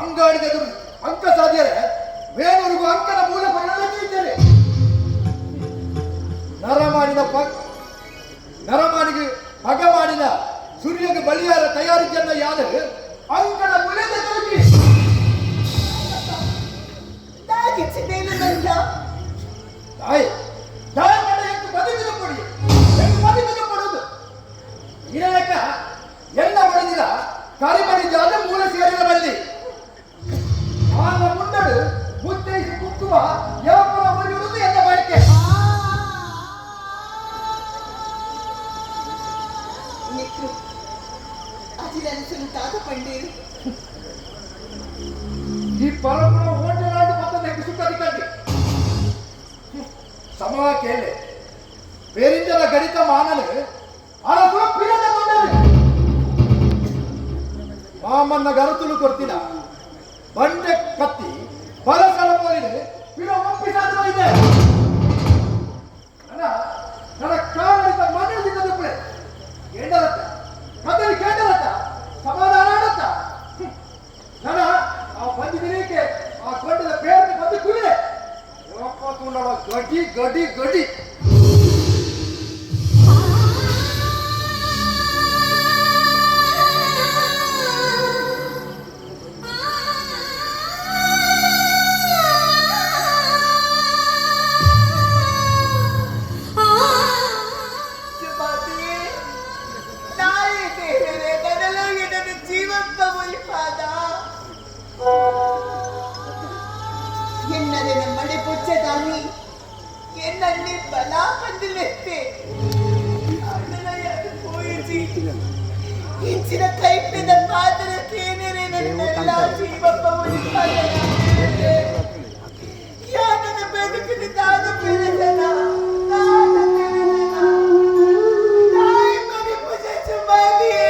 ಅಂಗಾಡಿದ ಅಂಕ ಸಾಧ್ಯರೆ ಬೇರೂರಿಗೂ ಅಂಕದ ಮೂಲ ಪರಿಣಾಮಕ್ಕೆ ಇದ್ದೇನೆ. ನರಮಾನಿಗೆ ಪಗ ಮಾಡಿದ ಸೂರ್ಯಗೆ ಬಲಿಯಾರ ತಯಾರಿಕೆಯನ್ನ ಯಾರು ಅಂಕದ ಮುಲೆದ ಕಲಕಿ ತಾಯಿ ತಾಯಿ ಕಡೆ ಎಷ್ಟು ಬದುಕಿದ ಕೊಡಿ ಎಷ್ಟು ಬದುಕಿದ ಕೊಡುವುದು ಇರಲಕ್ಕ ಎಲ್ಲ ಬಡಿದಿರ ಕರಿಮರಿಜಾದ ಮೂಲ ಸೇರಿದ ಬಲ್ಲಿ ಆಗ ಮುಂದಡು ಮುತ್ತೈಸಿ ಕುಕ್ಕುವ ಯಾಪನ ಹೊರಡುವುದು ಎಲ್ಲ ಬಯಕೆ. ಈ ಪರಪುರ ಹೋಟೆಲ್ ಮತ್ತೆ ಸುತ್ತರಿಕಂಡಿ ಸಮ ಕೇಳೆ ಬೇರಿಂಜಲ ಗಣಿತ ಮಾನಲು ಅರಸು ಪಿರದ ಬಂದರು ಮಾಮನ್ನ ಗರುತುಲು ಕೊಡ್ತಿಲ್ಲ ಬಂಡೆ ಕತ್ತಿ ಬಲಸಲ ಬೋಲಿದೆ ಪಿರ ಒಪ್ಪಿಸಾದ್ರು ಇದೆ ನನ್ನ ಕಾವಲಿತ ಮನಸ್ಸಿನ ದುಪ್ಪಳೆ ಕೇಂದ್ರತ್ತ ಕತ್ತಲಿ ಕೇಂದ್ರತ್ತ ಸಮಾಧಾನ ಆಡತ್ತ ನನ್ನ ಆ ಬಂದಿದ್ದಕ್ಕೆ ಆ ಗೊಂಡದ ಬೇರೆ ಬಂದು ಕುಡಿದೆ ಗಡಿ ಗಡಿ ಗಡಿ ಇಚ್ಚಿನ ಕೈಪಿದ ಪಾತ್ರಕ್ಕೇನೇನೆ ನನ್ನೆಲ್ಲ ಜೀವಪ್ಪ ಯಾನ ಬದುಕಿನ ತಾನು ಬೆಳೆದನ ತಾಯಿ ಮನೆ ಪೂಜೆ ಸುಮಾರಿಯೇ